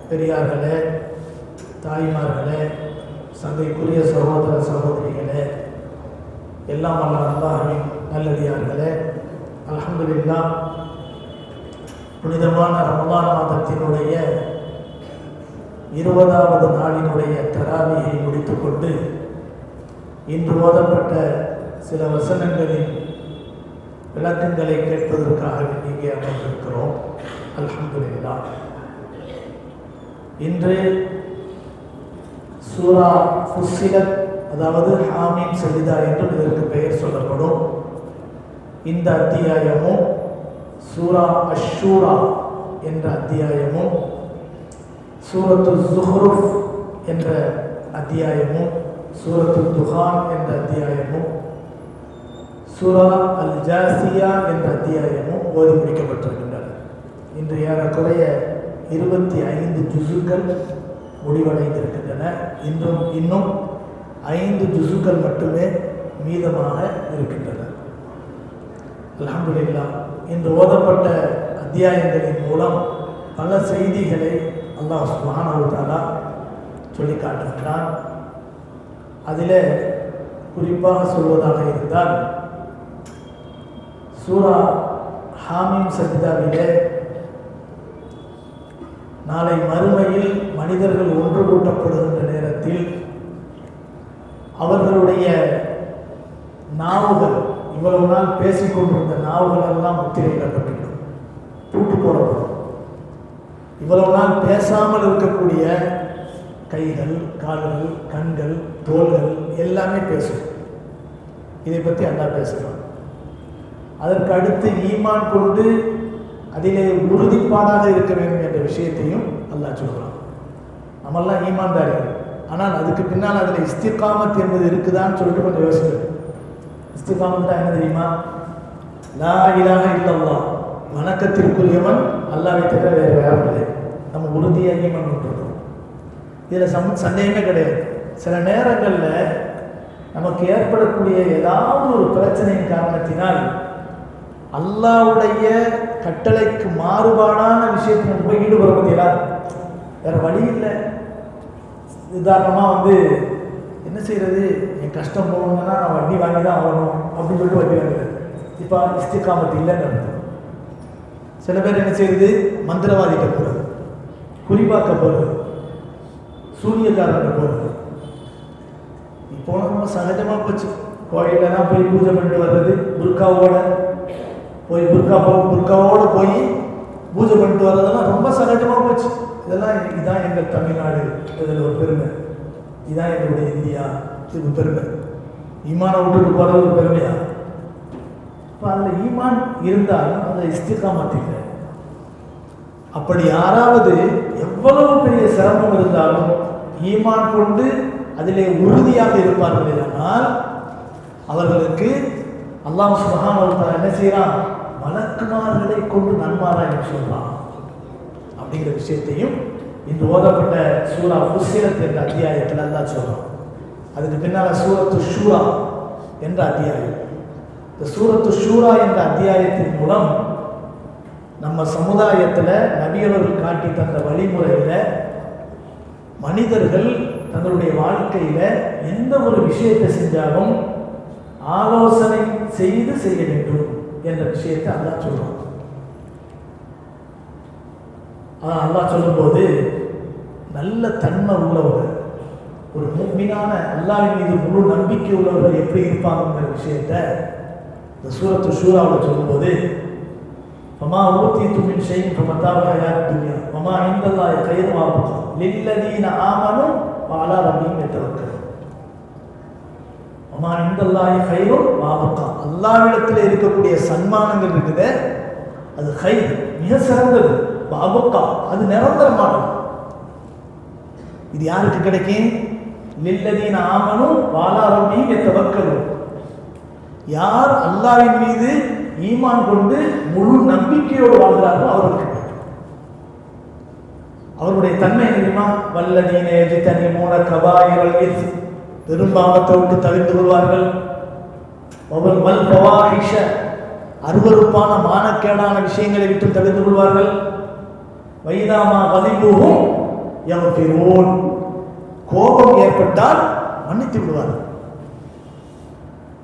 பெரியார்களே, தாய்மார்களே, சங்கைக்குரிய சகோதர சகோதரிகளே, எல்லாம் வல்ல அல்லாஹ்வின் நல்லடியார்களே, அல்ஹம்துலில்லாஹ். புனிதமான ரமலான் மாதத்தினுடைய 20வது நாளினுடைய தராவியை முடித்துக்கொண்டு இன்று ஓதப்பட்ட சில வசனங்களின் விளக்கங்களை கேட்பதற்காக இங்கே அமர்ந்திருக்கிறோம். அல்ஹம்துலில்லாஹ். இன்று சூரா ஃபுஸ்ஸிலத், அதாவது ஹாமீம் சஜிதா என்று இதற்கு பெயர் சொல்லப்படும் இந்த அத்தியாயமும், சூரா அஷ்ஷூரா என்ற அத்தியாயமும், சூரத்து ஸுஹ்ருஃப் என்ற அத்தியாயமும், சூரத்து துஹான் என்ற அத்தியாயமும், சூரா அல் ஜாசியா என்ற அத்தியாயமும் ஓதி முடிக்கப்பட்டிருக்கின்றன. இன்று ஏறக்குறைய 25 ஜுசுக்கள் முடிவடைந்திருக்கின்றன. இன்னும் 5 ஜுசுக்கள் மட்டுமே மீதமாக இருக்கின்றன. அல்ஹம்துலில்லாஹ். இன்று ஓதப்பட்ட அத்தியாயங்களின் மூலம் பல செய்திகளை அல்லாஹ் சுப்ஹானஹு வ தஆலா சொல்லி காட்டுகிறான். அதில் குறிப்பாக சொல்வதாக இருந்தால், சூரா ஹாமீம் சஜிதாவிலே நாளை மறுமையில் மனிதர்கள் ஒன்று கூட்டப்படுகின்ற நேரத்தில் அவர்களுடைய நாவுகள், இவ்வளவு நாள் பேசிக்கொண்டிருந்த நாவுகள் எல்லாம் முத்திரையிடப்பட்டுவிடும், பூட்டு போடப்படும். இவ்வளவு நாள் பேசாமல் இருக்கக்கூடிய கைகள், கால்கள், கண்கள், தோள்கள் எல்லாமே பேசும். இதை பற்றி அல்லாஹ் பேசுகிறான். அதற்கு அடுத்து ஈமான் கொண்டு அதிலே உறுதிப்பாடாக இருக்க வேண்டும் என்ற விஷயத்தையும் அல்லாஹ் சொல்கிறான். நம்மெல்லாம் ஈமான்தாரிகள், ஆனால் அதுக்கு பின்னால் அதில் இஸ்திகாமத் என்பது இருக்குதான்னு சொல்லிட்டு கொஞ்சம் யோசிக்கிறோம். இஸ்திகாமத் என்ன தெரியுமா? லா இலாஹ இல்லல்லாஹ், வணக்கத்திற்குரியவன் அல்லாஹ்வை தவிர வேறு யாரும் இல்லை. நம்ம உறுதியாக ஈமான் கொண்டிருக்கோம். இதில் சந்தேகமே கிடையாது. சில நேரங்களில் நமக்கு ஏற்படக்கூடிய ஏதாவது ஒரு பிரச்சனையின் காரணத்தினால் அல்லாஹ்வுடைய கட்டளைக்கு மாறுபாடான விஷயத்தை நம்ம போய் ஈடுபட முடியலா? வேறு வழி இல்லை. உதாரணமாக என்ன செய்கிறது, என் கஷ்டம் போகணுன்னா நான் வட்டி வாங்கி தான் ஆகணும் அப்படின்னு சொல்லிட்டு வட்டி வாங்குறது. இப்போ இஸ்திகாமத்து இல்லைன்னு அர்த்தம். சில பேர் என்ன செய்யுது, மந்திரவாதிக்க போகிறது, குறிப்பாக்க போகிறது, சூரியக்காரங்க போகிறது. இப்போ நம்ம சகஜமாக போச்சு. கோயிலெல்லாம் போய் பூஜை பண்ணிட்டு வர்றது, புர்காவோடு போய் போய் பூஜை பண்ணிட்டு வர்றதெல்லாம் ரொம்ப சகஜமாக போச்சு. இதான் எங்கள் தமிழ்நாடு, இதில் ஒரு பெருமை. இதான் எங்களுடைய இந்தியா, இது பெருமை. ஈமானை விட்டுட்டு போகிறது ஒரு பெருமையா? இப்போ அதில் ஈமான் இருந்தாலும் அதில் இஸ்திகாமத் இல்லை. அப்படி யாராவது எவ்வளவு பெரிய சிரமம் இருந்தாலும் ஈமான் கொண்டு அதிலே உறுதியாக இருப்பார்கள் ஆனால் அவர்களுக்கு அல்லாஹ் சுப்ஹானஹு வ தஆலா என்ன செய்யறான்? மலக்குமார்களை கொண்டு நன்மாராயம் சொல்றான் அப்படிங்கிற விஷயத்தையும் இன்று ஓதப்பட்ட சூரா ஃபுஸ்ஸிலத் என்ற அத்தியாயத்தில் அல்லாஹ் சொல்றான். அதுக்கு பின்னால் சூரத்து ஷூரா என்ற அத்தியாயம். இந்த சூரத்து ஷூரா என்ற அத்தியாயத்தின் மூலம் நம்ம சமுதாயத்தில் நபியவர்கள் காட்டி தந்த வழிமுறையில் மனிதர்கள் தங்களுடைய வாழ்க்கையில் எந்த ஒரு விஷயத்தை செஞ்சாலும் ஆலோசனை செய்து செய்ய வேண்டும் என்ற விஷயத்தை அல்லாஹ் சொல்றான். அல்லாஹ் சொல்லும்போது நல்ல தன்மை உள்ளவர்கள், ஒரு முஃமினான அல்லாஹ்வின் மீது முழு நம்பிக்கை உள்ளவர்கள் எப்படி இருப்பாங்கிற விஷயத்தை இந்த சூரத்து ஷூராவில் சொல்லும்போது, வமா ஊதீது மின் ஷைஇன் ஃபமதாஉல் ஹயாத்துத் துன்யா வமா இன்தல்லாஹி கைரும் வ அப்கா லில்லதீன ஆமனு வ அலா ரப்பிஹிம் யதவக்கலூன். வமா இன்தல்லாஹி கைரும் வ அப்கா, அல்லாஹ்விடத்தில் இருக்கக்கூடிய சன்மானங்கள் இருக்குது, அது கைர், மிக சிறந்தது. வ அப்கா, அது நிரந்தரமானது. இது யாருக்கு கிடைக்கும்? லில்லதீன ஆமனு வ அலா ரப்பிஹிம் யதவக்கலூன். யார் அல்லாஹ்வின் மீது ஈமான் கொண்டு முழு நம்பிக்கையோடு வாழ்கிறார்களோ அவர்களுக்கு. அவருடைய தன்மை தெரியுமா? வல்லதீன யஜ்தனிபூன கபாயிரல் இஸ்ம், பெரும்பாவத்தை விட்டு தவிர்த்து கொள்வார்கள். வல் ஃபவாஹிஷ, அருவருப்பான மானக்கேடான விஷயங்களை விட்டு தவிர்த்து கொள்வார்கள். வைதாமா கதிபுஹும் யக்ஃபிரூன், கோபம் ஏற்பட்டால் மன்னித்து விடுவார்கள்.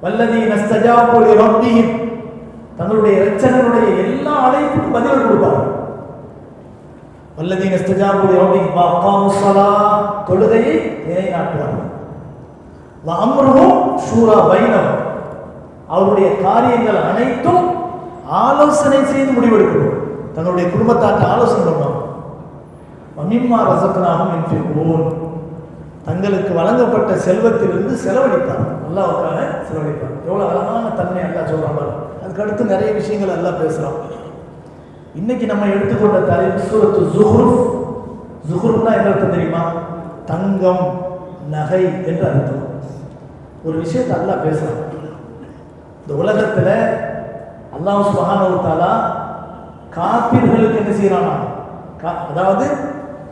வல்லதீன இஸ்தஜாபு லிரப்பிஹிம், தங்களுடைய இரட்சகனுடைய எல்லா அழைப்புக்கும் பதில் கொடுப்பார்கள். வல்லதீன இஸ்தஜாபு லிரப்பிஹிம் வ அகாமுஸ் ஸலாத், தொழுகையை நிலைநாட்டுவார்கள். வ அம்ருஹும் ஷூரா பைனஹும், அவருடைய காரியங்கள் அனைத்தும் ஆலோசனை செய்து முடிவெடுக்கணும். தங்களுடைய குடும்பத்தாற்ற ஆலோசனை பண்ணுவாங்க. வமிம்மா ரஸக்னாஹும் யுன்ஃபிகூன், தங்களுக்கு வழங்கப்பட்ட செல்வத்திலிருந்து செலவழிப்பார். அல்லாஹ்வுக்காக செலவழிப்பார். எவ்வளவு அழகான தன்மை அல்லாஹ் சொல்றாங்க. அதுக்கு அடுத்து நிறைய விஷயங்கள் அல்லாஹ் பேசுறான். இன்னைக்கு நம்ம எடுத்துக்கொண்ட தலைப்பு சூரத்து ஸுஹ்ருஃப். ஸுஹ்ருஃப்னா என்ன அர்த்தம் தெரியுமா? தங்கம், நகை என்று அர்த்தம். ஒரு விஷயத்தை அல்லாஹ் பேசுறான். இந்த உலகத்துல அல்லாஹ் சுப்ஹானஹு வ தஆலா காபிர்களுக்கு என்ன செய்யறானா, அதாவது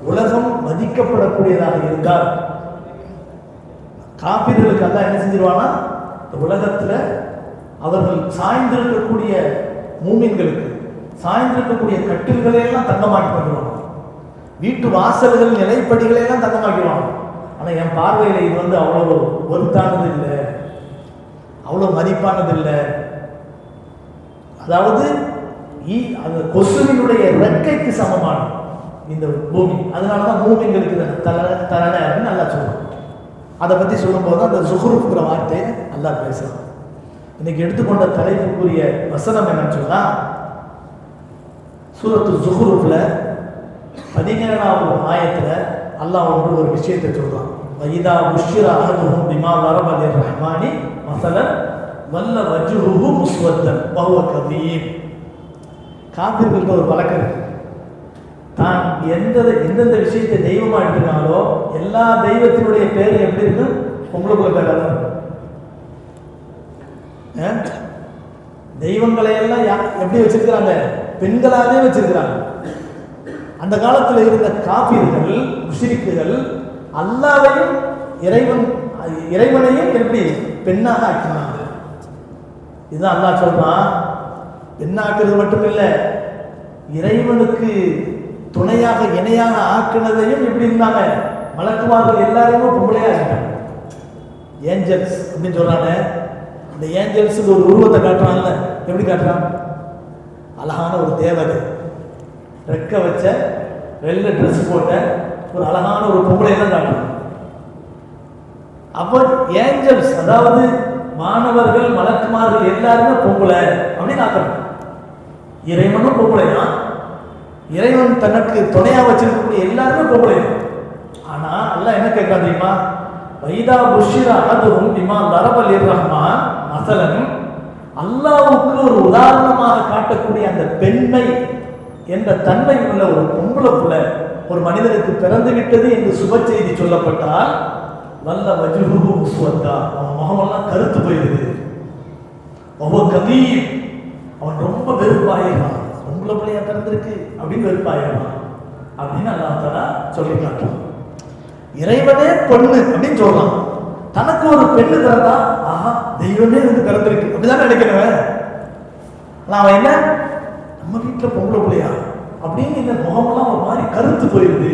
உலகம் மதிக்கப்படக்கூடியதாக இருந்தால் காபிர்களுக்கு அல்லாஹ் என்ன செஞ்சிருவானா, இந்த உலகத்துல அவர்கள் சாய்ந்திருக்கக்கூடிய மூமின்களுக்கு சாய்ந்திருக்கக்கூடிய கட்டில்களை எல்லாம் தங்கமாக்கி பண்ணுவாங்க. வீட்டு வாசல்கள் நிலைப்படிகளை எல்லாம் தங்கமாக்கிடுவாங்க. ஆனா என் பார்வையில இது அவ்வளவு ஒருத்தானது இல்லை, அவ்வளவு மதிப்பானது இல்லை. அதாவது அந்த கொசுவினுடைய ரெக்கைக்கு சமமான இந்த பூமி. அதனாலதான் மூமின்களுக்கு தரணை அப்படின்னு நல்லா சொல்றோம். அதை பத்தி சொல்லும் போது அந்த ஸுஹ்ருஃப்ங்கிற வார்த்தையை நல்லா பேசலாம். இன்னைக்கு எடுத்துக்கொண்ட தலைப்புக்குரிய வசனம் என்னன்னு சொன்னா, சூரத்து ஸுஹ்ருஃப்ல 17வது ஆயத்துல அல்லாஹ் ஒரு விஷயத்தை சொல்றான். வைதா புஷ்ஷிர அஹதுஹும் பிமா ضرب للرحمن مثلا வல்ல வஜ்ஹுஹு முஸ்வத்தன் வஹுவ கதீம். காபிர்களுக்கு ஒரு பழக்கம் இருக்கு. தான் எந்தெந்த விஷயத்தை தெய்வமா எடுத்துனாலோ எல்லா தெய்வத்தினுடைய பேர் எப்படி இருக்கு? பொம்பளைக்குள்ள பேரா தான். தெய்வங்களை எல்லாம் எப்படி வச்சிருக்கிறாங்க? பெண்களாவே வச்சிருக்கிறாங்க. அந்த காலத்தில் இருந்த காபிர்கள், முஷ்ரிக்குகள் அல்லாஹ்வையும் இறைவனையும் எப்படி பெண்ணாக ஆக்கினாங்க. இதுதான் அல்லாஹ் சொல்றான். பெண்ணாக்குறது மட்டும் இல்லை, இறைவனுக்கு துணையாக இணையாக ஆக்குனதையும் எப்படி இருந்தாங்க? மலக்குமார்கள் எல்லாரையுமே பொம்பளையா ஆக்கிட்டாங்க. ஏஞ்சல்ஸ் அப்படின்னு சொல்றாங்க. அந்த ஏஞ்சல்ஸுக்கு ஒரு உருவத்தை காட்டுறாங்கல்ல, எப்படி காட்டுறாங்க? அழகான ஒரு தேவதை, ரெக்க வச்ச வெள்ளை ட்ரெஸ் போட்ட ஒரு அழகான ஒரு பொம்பளை தான் காட்டுறாங்க. அப்போ ஏஞ்சல்ஸ், அதாவது மாணவர்கள் மலக்குமார்கள் எல்லாருமே பொம்பளை அப்படின்னு ஆக்குறாங்க. இறைவனும் பொம்பளையா, இறைவன் தனக்கு துணையா வச்சிருக்கக்கூடிய எல்லாருமே பொம்பளையா. ஆனா அல்லாஹ் என்ன கேட்கறான் தெரியுமா? வைதா புஷ்ஷிர அஹதுஹும் பிமா ضرب للرحمن مثلا, அல்லாஹ்வுக்கு ஒரு உதாரணமாக காட்டக்கூடிய அந்த பெண்மை என்ற தன்மை உள்ள ஒரு பொம்பளை புள்ள ஒரு மனிதனுக்கு பிறந்து விட்டது என்று சுப செய்தி சொல்லப்பட்டால் வல்ல வஜ்ஹுஹு முஸ்வத்தா, அவன் முகமெல்லாம் கருத்து போயிடுது. ஒவ்வொரு கதீம், அவன் ரொம்ப வெறுப்பாயிடுறான். பொம்பளை பிள்ளையா பிறந்திருக்கு அப்படின்னு வெறுப்பாயிடுறான் அப்படின்னு அல்லாஹ் தஆலா சொல்லி காட்டுறான். இறைவனே பொண்ணு அப்படின்னு சொல்லலாம். தனக்கு ஒரு பெண்ணு பிறந்தா ஆஹா தெய்வமே பிறந்திருக்கு அப்படிதான் நினைக்கிறவன். அவன் என்ன, நம்ம வீட்டுல பொம்பளை பிள்ளையா அப்படின்னு இந்த முகமெல்லாம் ஒரு மாதிரி கருத்து போயிடுது,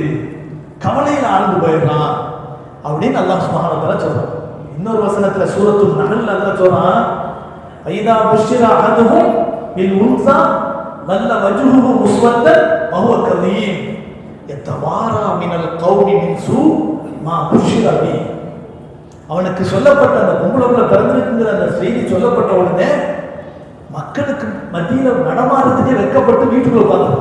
கவலையில ஆழ்ந்து போயிடுறான் அப்படின்னு அல்லாஹ் சுப்ஹானஹு வ தஆலா சொல்றான். இன்னொரு வசனத்துல சூரத்துல் நஹ்ல் அல்லாஹ் சொல்றான், வைதா புஷ்ஷிர அஹதுஹும் பில் உன்ஸா வல்ல வஜ்ஹுஹு முஸ்வத்தன் வஹுவ கதீம் யதவாரா மினல் கௌமி மின் சூ மா புஷ்ஷிர பி. அவனுக்கு சொல்லப்பட்ட அந்த பொம்பளை பிறந்திருக்குங்கிற அந்த செய்தி சொல்லப்பட்ட உடனே மக்களுக்கு மத்தியில நடமாறதுக்கே வெட்கப்பட்டு வீட்டுக்குள்ள உட்கார்ந்து.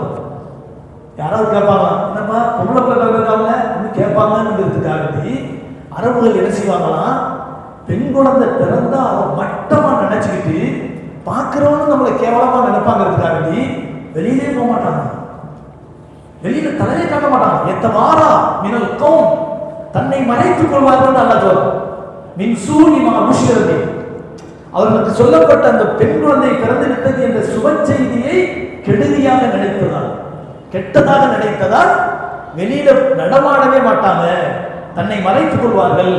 யாராவது கேட்பாங்களா, என்னப்பா பொம்பளை பிறந்திருக்காங்க அப்படின்னு கேட்பாங்கங்கிறதுக்காக அரபுகள் என்ன செய்வாங்களாம், பெண் குழந்தை பிறந்தா அதை மட்டமா நினைச்சுக்கிட்டு பார்க்கிறவனு நம்மளை கேவலமா நினைப்பாங்கிறதுக்காக வெளியிலே போக மாட்டாங்க, வெளியில தலையை காட்ட மாட்டாங்க. எத்தவாரா மினல் கௌம், தன்னை மறைத்துக் கொள்வார்கள் அல்லாஹ் சொல்றான். மின் சூனி மா புஷ்ஷிர பி, அவர்களுக்கு சொல்லப்பட்ட அந்த பெண் குழந்தை பிறந்து விட்டது என்ற சுப செய்தியை கெடுதியாக நினைத்ததால், கெட்டதாக நினைத்ததால் வெளியில நடமாடவே மாட்டாங்க, தன்னை மறைத்துக் கொள்வார்கள்.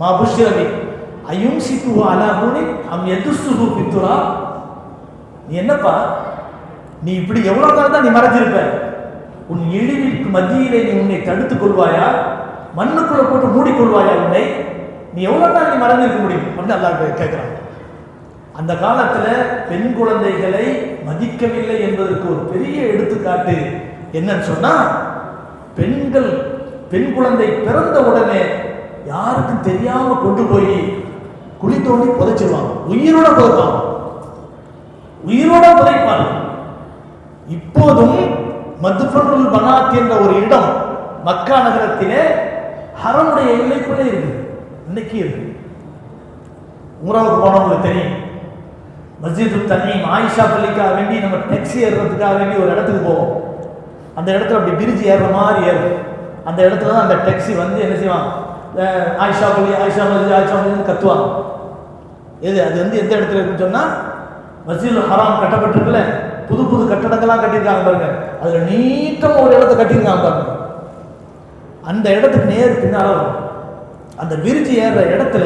மா புஷ்ஷிர பி அயும்சிகு அலா ஹுனி அம் யதுஸ்ஸுஹு பித்துரா. நீ என்னப்பா, நீ இப்படி எவ்வளவு நாள் தான் நீ மறைஞ்சிருப்ப? உன் இழிவிற்கு மத்தியிலே நீ உன்னை தடுத்துக் கொள்வாயா? மண்ணுக்குள்ள போட்டு மூடிக்கொள்வாயா உன்னை? நீ எவ்வளவு நாள் நீ மறந்திருக்க முடியும் அப்படின்னு அல்லாஹ் கேட்கிறான். அந்த காலத்துல பெண் குழந்தைகளை மதிக்கவில்லை என்பதற்கு ஒரு பெரிய எடுத்துக்காட்டு என்னன்னு சொன்னா, பெண் குழந்தை பிறந்த உடனே யாருக்கும் தெரியாம கொண்டு போய் குழி தோண்டி புதைச்சிருவாங்க. உயிரோட புதைப்பாங்க. இப்போதும் மத்ஃபனுல் பனாத் என்ற ஒரு இடம் மக்கா நகரத்திலே ஹரமுடைய எல்லைக்குள்ளே இருக்கு. இன்னைக்கு இருக்கு. உம்ராவுக்கு போனவங்களுக்கு தெரியும். மஸ்ஜிது தனீம் ஆயிஷா பள்ளிக்காக வேண்டி நம்ம டாக்ஸி ஏறுறதுக்காக வேண்டி ஒரு இடத்துக்கு போவோம். அந்த இடத்துல அப்படி பிரிட்ஜ் ஏறுற மாதிரி ஏறும். அந்த இடத்துல தான் அந்த டாக்ஸி வந்து என்ன செய்வாங்க, ஆயிஷா பள்ளி ஆயிஷா மஸ்ஜித் கத்துவாங்க. அது வந்து எந்த இடத்துல இருக்குன்னு சொன்னா, மஸ்ஜிதுல் ஹராம் கட்டப்பட்டிருக்குல்ல, புது புது கட்டடங்கள்லாம் கட்டியிருக்காங்க பாருங்க. அதுல நீட்டமா ஒரு இடத்த கட்டியிருக்காங்க பாருங்க. அந்த இடத்துக்கு நேர் பின்னால அந்த பிரிட்ஜ் ஏறுற இடத்துல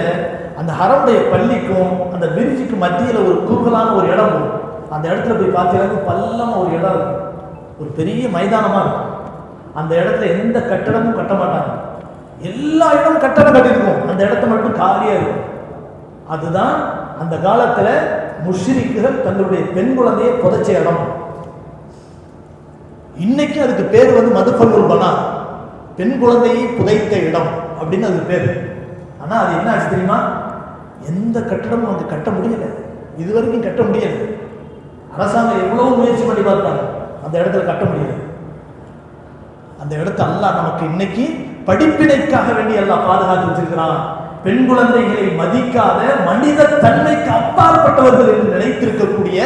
அந்த ஹரமுடைய பள்ளிக்கும் அந்த பிரிட்ஜுக்கு மத்தியில் ஒரு குறுகலான ஒரு இடம் இருக்கும். அந்த இடத்துல போய் பார்த்தீங்கன்னா பள்ளமா ஒரு இடம் இருக்கும். ஒரு பெரிய மைதானமா இருக்கும். அந்த இடத்துல எந்த கட்டடமும் கட்ட மாட்டாங்க. எல்லா இடமும் கட்டடம் கட்டியிருக்கும். அந்த இடத்த மட்டும் காலியா இருக்கும். அதுதான் அந்த காலத்துல முஷ்ரிக்குகள் தங்களுடைய பெண் குழந்தையை புதைச்ச இடம். இன்னைக்கு அதுக்கு பேர் வந்து மதுஃபனுல் பனாத், பெண் குழந்தையை புதைத்த இடம் அப்படின்னு அதுக்கு பேரு. ஆனா அது என்ன ஆச்சு தெரியுமா? எந்த கட்டடமும் அங்க கட்ட முடியல. இதுவரைக்கும் கட்ட முடியல. அரசாங்கம் எவ்வளவு முயற்சி பண்ணி பார்த்தாங்க, அந்த இடத்துல கட்ட முடியல. அந்த இடத்த அல்லாஹ் நமக்கு இன்னைக்கு படிப்பினைக்காக வேண்டி எல்லாம் பாதுகாத்து வச்சிருக்கிறான். பெண் குழந்தைகளை மதிக்காத மனித தன்மைக்கு அப்பாற்பட்டவர்கள் என்று நினைத்திருக்கக்கூடிய,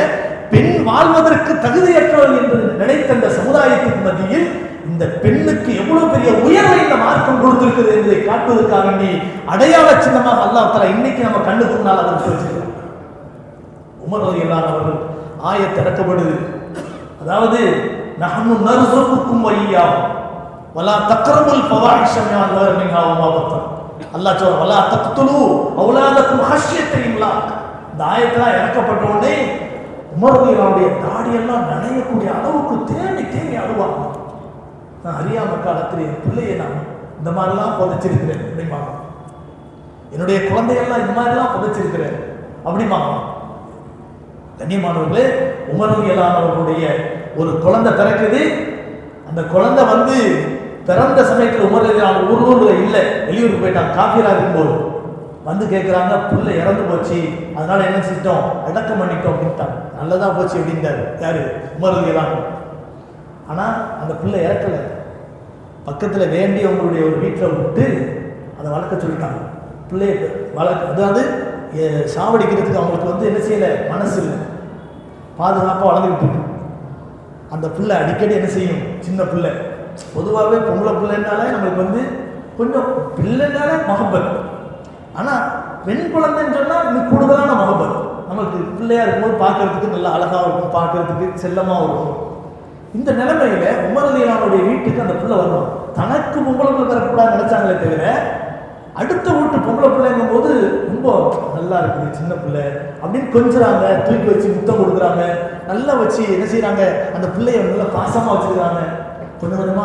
பெண் வாழ்வதற்கு தகுதியற்றவர்கள் என்று நினைத்த இந்த சமுதாயத்துக்கு மத்தியில் இந்த பெண்ணுக்கு எவ்வளவு பெரிய உயர்வை இந்த மார்க்கம் கொடுத்திருக்கிறது என்பதை காட்டுவதற்காக வேண்டி அடையாள சின்னமாக அல்லாஹ் தஆலா இன்னைக்கு நம்ம கண்ணுக்கு முன்னால் அதை வச்சிருக்கிறார். உமர் ரலியல்லாஹு அவர்கள் ஆயத் இறக்கப்படுது. அதாவது நஹ்னு நர்ஸுகுக்கும் வய்யாஹும் வலா தக்ரபுல் ஃபவாஹிஷ மின்ஹா வமா பத்தன். அல்லாஹ் சொல்றான், வலா தக்துலு அவுலாதக்கும் ஹஷ்யத இம்லாக். இந்த ஆயத்தெல்லாம் இறக்கப்பட்ட உடனே உமர் ரலியல்லாஹுடைய தாடியெல்லாம் நனையக்கூடிய அளவுக்கு தேடி தேடி அழுவாங்க. நான் அறியாம காலத்தில் என் பிள்ளையை நான் இந்த மாதிரிலாம் புதைச்சிருக்கிறேன் அப்படிமா, என்னுடைய குழந்தையெல்லாம் இந்த மாதிரிலாம் புதைச்சிருக்கிறேன் அப்படிமா. கண்ணியமானவர்களே, உமர் ரலியல்லாஹு அவர்களுடைய ஒரு குழந்தை பிறக்குது. அந்த குழந்தை வந்து பிறந்த சமயத்தில் உமர் ரலியல்லாஹு ஊர்ல இல்லை, வெளியூருக்கு போயிட்டாங்க. காஃபிரா இருக்கும்போது வந்து கேட்குறாங்க, பிள்ளை இறந்து போச்சு, அதனால என்ன செஞ்சிட்டோம், அடக்கம் பண்ணிட்டோம் அப்படின்ட்டாங்க. நல்லதா போச்சு அப்படின்ட்டாரு யாரு, உமர் ரலியல்லாஹு. ஆனால் அந்த பிள்ளை இறக்கலை. பக்கத்தில் வேண்டியவங்களுடைய ஒரு வீட்டில் விட்டு அதை வளர்க்க சொல்லிட்டாங்க. பிள்ளைய வளர்க்க, அதாவது சாவடிக்கிறதுக்கு அவங்களுக்கு வந்து என்ன செய்யலை, மனசு இல்லை, பாதுகாப்பாக வளர்ந்துக்கிட்டு இருக்கு. அந்த பிள்ளை அடிக்கடி என்ன செய்யும், சின்ன பிள்ளை, பொதுவாகவே பொம்பளை பிள்ளைனாலே நம்மளுக்கு வந்து கொஞ்சம் பிள்ளைனாலே மகப்பத். ஆனால் பெண் குழந்தைன்னு சொன்னால் இன்னும் கூடுதலான மகப்பத். நம்மளுக்கு பிள்ளையா இருக்கும்போது பார்க்கறதுக்கு நல்லா அழகாக இருக்கும், பார்க்கறதுக்கு செல்லமாக இருக்கும். இந்த நிலைமையில உமர் ரலியல்லாஹுடைய வீட்டுக்கு அந்த பிள்ளை வரணும். தனக்கு பொம்பளை பிள்ளை தரக்கூடாது நினைச்சாங்களே தவிர, அடுத்த வீட்டு பொம்பளை பிள்ளைங்கும் போது ரொம்ப நல்லா இருக்குது சின்ன பிள்ளை அப்படின்னு கொஞ்சிறாங்க, தூக்கி வச்சு முத்தம் கொடுக்குறாங்க, நல்லா வச்சு என்ன செய்யறாங்க, அந்த பிள்ளைய நல்லா பாசமா வச்சிருக்காங்க. கொஞ்சம் கொஞ்சமா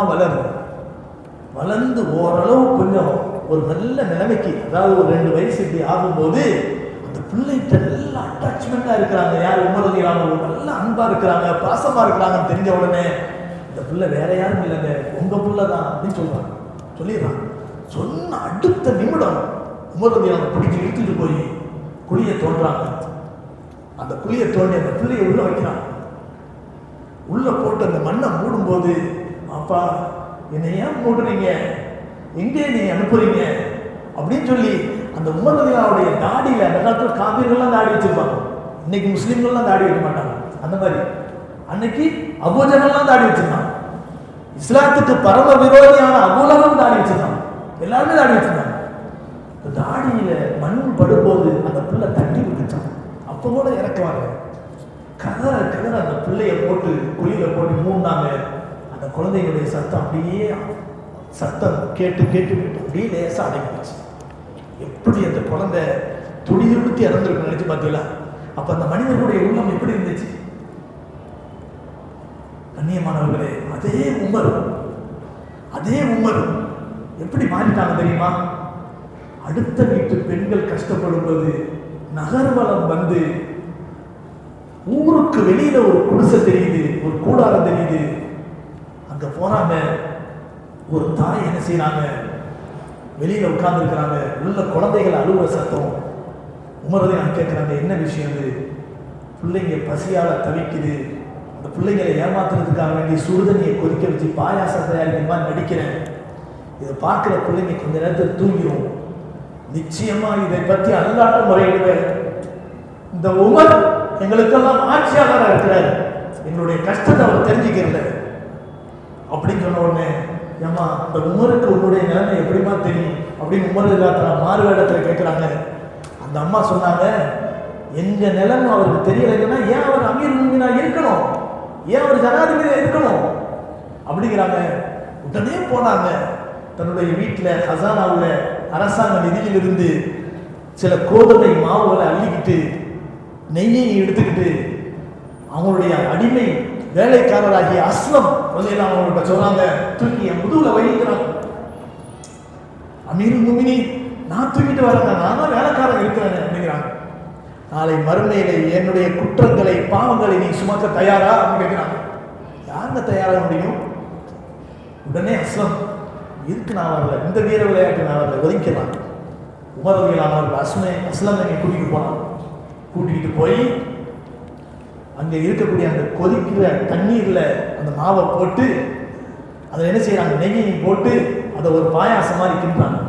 வளர்ந்து ஓரளவு கொஞ்சம் ஒரு நல்ல நிலைமைக்கு, அதாவது ஒரு 2 வயசு இப்படி ஆகும்போது அந்த பிள்ளைகிட்ட நல்ல அட்டாச்மெண்டா இருக்கிறாங்க. யார், உமர் ரலியல்லாஹு நல்ல அன்பா இருக்கிறாங்க, பாசமா இருக்கிறாங்கன்னு தெரிஞ்ச உடனே இந்த பிள்ளை வேற யாரும் இல்லைங்க, உங்க பிள்ளை தான் அப்படின்னு சொல்லிடுறாங்க. சொன்ன அடுத்த நிமிடம் உமர் ரலியல்லாஹு பிடிச்சி இழுத்துட்டு போய் குழியை தோன்றாங்க. அந்த குழியை தோண்டி அந்த பிள்ளையை உள்ள வைக்கிறாங்க. உள்ள போட்டு அந்த மண்ணை மூடும்போது, அப்பா என்னை ஏன் மூடுறீங்க, எங்கே நீ அனுப்புறீங்க அப்படின்னு சொல்லி அந்த உமர் ரலியல்லாஹுடைய தாடியில, அந்த காலத்தில் காபீர்கள்லாம் தாடி வச்சிருப்பாங்க, இன்னைக்கு முஸ்லீம்கள்லாம் தாடி வைக்க மாட்டாங்க. அந்த மாதிரி அன்னைக்கு அபூஜஹல்லாம் தாடி வச்சிருந்தாங்க. இஸ்லாத்துக்கு பரம விரோதியான அபூலகம் தாடி வச்சிருந்தாங்க. எல்லாருமே தாடி வச்சிருந்தாங்க. தாடியில மண் படும்போது அந்த பிள்ளை தட்டி விட்டுச்சான். அப்போ கூட இறக்குவாங்க. கதற அந்த பிள்ளைய போட்டு குழியில போட்டு மூடினாங்க. அந்த குழந்தைகளுடைய சத்தம் அப்படியே சத்தம் கேட்டு அப்படியே லேசா அடங்கிடுச்சு. எப்படி அந்த குழந்தை துடிதுடித்து இறந்துருக்கு நினைச்சு பார்த்தீங்களா? அப்ப அந்த மனிதனுடைய உள்ளம் எப்படி இருந்துச்சு? கண்ணியமானவர்களே, அதே உமர் எப்படி மாறிட்டாங்க தெரியுமா? அடுத்த வீட்டு பெண்கள் கஷ்டப்படும் போது நகர்வலம் வந்து ஊருக்கு வெளியில ஒரு குடிசை தெரியுது, ஒரு கூடாரம் தெரியுது, அங்க போறாங்க. ஒரு தாய் என்ன செய்யறாங்க, வெளியில உட்கார்ந்து இருக்கிறாங்க, உள்ள குழந்தைகள் அழுவ சத்தம். உமரதை நான் கேட்கிறாங்க, என்ன விஷயம்? பிள்ளைங்க பசியால தவிக்குது, அந்த பிள்ளைங்களை ஏமாத்துறதுக்காக வேண்டிய சுடுதண்ணியை கொதிக்க வச்சு பாயாசம் தயாரிக்கிற மாதிரி நடிக்கிறேன். இதை பார்க்கிற பிள்ளைங்க கொஞ்ச நேரத்தில் தூங்கிடும். நிச்சயமா இதை பற்றி அல்லாட்ட முறையிடுவேன். இந்த உமர் எங்களுக்கெல்லாம் ஆட்சியாளராக இருக்கிறார், எங்களுடைய கஷ்டத்தை அவர் தெரிஞ்சுக்கிறல அப்படின்னு சொன்ன உடனே, ஏமா இந்த உமருக்கு உன்னுடைய நிலைமை எப்படிமா தெரியும் அப்படின்னு உமர் இல்லாத மாறுவேடத்தில் கேட்குறாங்க. அந்த அம்மா சொன்னாங்க, எங்க நிலைமை அவருக்கு தெரியலைன்னா ஏன் அவர் அமீர் முஃமினா இருக்கணும், ஏன் அவர் ஜனாதிபதியா இருக்கணும் அப்படிங்கிறாங்க. உடனே போனாங்க, தன்னுடைய வீட்டில் ஹசானாவில் அரசாங்க நிதியிலிருந்து சில கோதுமை மாவுகளை அள்ளிக்கிட்டு நெய்யை எடுத்துக்கிட்டு அவங்களுடைய அடிமை வேலைக்காரராகிய அஸ்லம் அவங்கள்ட்ட சொன்னாங்க, தூக்கி என் முதுகுல வைக்கிறாங்க. அமீர் முஃமினீன், நான் தூக்கிட்டு வரேன், நான் தான் வேலைக்காரன் இருக்கிறேன் அப்படிங்கிறாங்க. நாளை மறுமையிலே என்னுடைய குற்றங்களை பாவங்களை நீ சுமக்க தயாரா அப்படின்னு கேட்கிறாங்க. யாருங்க தயாராக முடியும்? உடனே அஸ்லம், இதுக்கு நான் வரல, இந்த வீர விளையாட்டு நான் வரல, ஒதுக்கலாம். உமரவியலானவர்கள் அஸ்லம் கூட்டிகிட்டு போனான். கூட்டிகிட்டு போய் அங்கே இருக்கக்கூடிய அந்த கொதிக்கிற தண்ணீரில் அந்த மாவை போட்டு அதை என்ன செய்யறாங்க, நெய்யையும் போட்டு அதை ஒரு பாயாசம் மாதிரி கிண்டுறாங்க.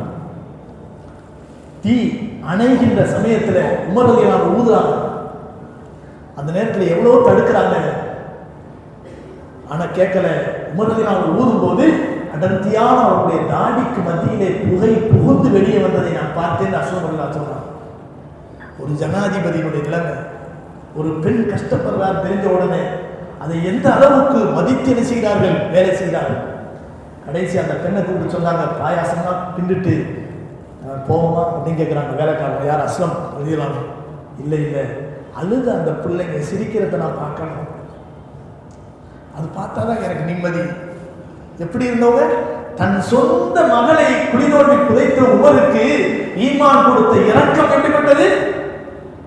தீ அணைகின்ற சமயத்தில் உமரவியலான ஊதுறாங்க. அந்த நேரத்தில் எவ்வளோ தடுக்கிறாங்க, ஆனால் கேட்கல. உமரவியலான ஊதும் போது அடர்த்தியான அவருடைய தாடிக்கு மத்தியிலே புகை புகுந்து வெளியே வந்ததை நான் பார்த்தேன். அசோகல்லா சொன்னார். ஒரு ஜனாதிபதியினுடைய நிலைமை, ஒரு பெண் கஷ்டப்படுறார் தெரிஞ்ச உடனே அதை எந்த அளவுக்கு மதித்து என்ன செய்கிறார்கள், வேலை செய்கிறார்கள். கடைசி அந்த பெண்ணை கூப்பிட்டு சொன்னாங்க, பாயாசம்லாம் பின்னுட்டு போவோமா அப்படின்னு கேட்குறாங்க வேலைக்காரங்க. யார்? அஸ்லம் எழுதிடலாம். இல்லை அழுது அந்த பிள்ளைங்க சிரிக்கிறத நான் பார்க்கணும், அது பார்த்தாதான் எனக்கு நிம்மதி. எப்படி இருந்தவங்க, தன் சொந்த மகளை குளிதோண்டி புதைத்த உமருக்கு ஈமான் கொடுத்த இரக்கம் எப்படிப்பட்டது?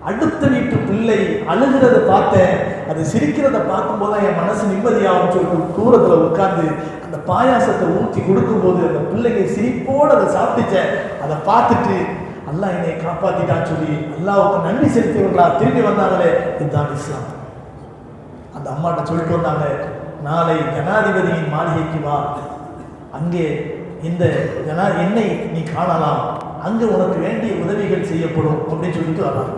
அடுத்த வீட்டு பிள்ளை அழுகிறத பார்த்தேன், அது சிரிக்கிறத பார்க்கும்போது என் மனசு நிம்மதியாகும் சொல்லிட்டு தூரத்தில் உட்கார்ந்து அந்த பாயாசத்தை ஊற்றி கொடுக்கும்போது அந்த பிள்ளைங்க சிரிப்போடு அதை சாப்பிட்டுச்ச. அதை பார்த்துட்டு அல்லாஹ் என்னை காப்பாத்திட்டான்னு சொல்லி அல்லாஹ்வுக்கு நன்றி செலுத்தியவர்களா திரும்பி வந்தாங்களே, இதுதான் இஸ்லாம். அந்த அம்மாட்ட சொல்லிட்டு வந்தாங்க, நாளை ஜனாதிபதியின் மாளிகைக்கு வா, அங்கே இந்த என்னை நீ காணலாம், அங்கே உனக்கு வேண்டிய உதவிகள் செய்யப்படும் அப்படின்னு சொல்லிட்டு வரலாம்.